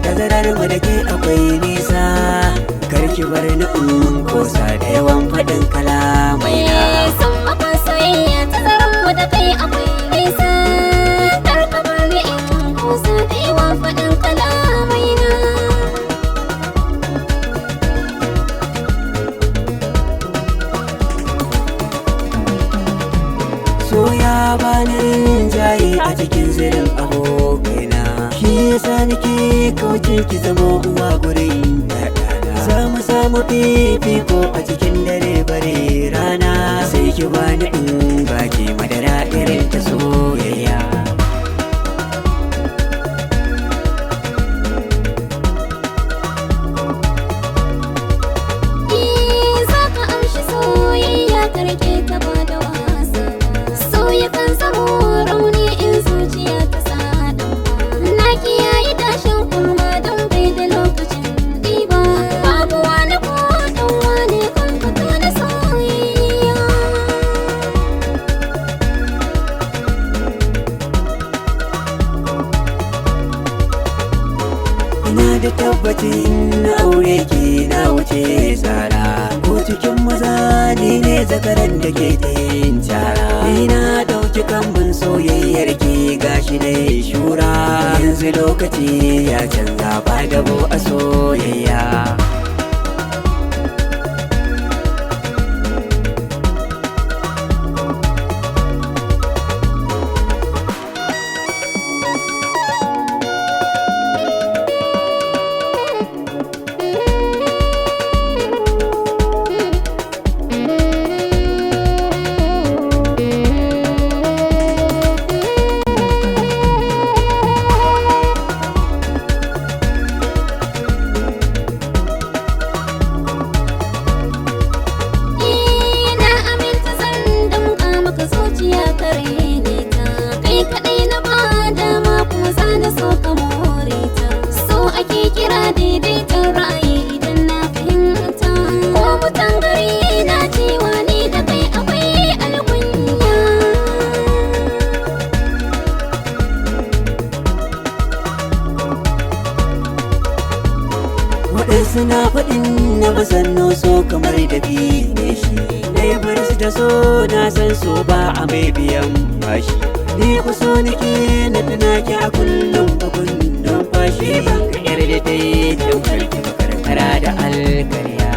tazarar mu da ke akwai nisa, karki bar ni in kosa da yawan faɗin kalamai na. San maka soyayya tazarar mu da kai akwai nisa, kar ka bar ni in kosa da yawan faɗin kalamai na. Soya bani rinjaye a cikin zirin abokaina, shi yasa nake kauce ki zamo uwa gurin ɗaɗana. Za mu samu fifiko a cikin dare bare rana, sai ki bani in baki madara irin ta soyayya. Za ka amshi soyayya karke ta ba da wasa, kan zamo rauni in zuciya ta sada. Na kiyaye tashin kurma don bai da lokacin ɗiba, babu wani ko ɗan wani kan fito da soyayya. Ina da tabbacin na aure ki na wuce tsara, ko cikin maza ni ne zakaran da ke ta yin cara. Ina ɗauki kambun soyayyar ki gashi da shura, yanzu lokaci ya canza ba dabo a soyayya. Waɗansu na faɗin na basanno so kamar da ne shi, na yi baris da so na san so ba a mai biyan bashi. Ni ku so nake na tunaki a kullum bakun numfashi, ban ka yarda dai tamkar ki makarkara da alkarya.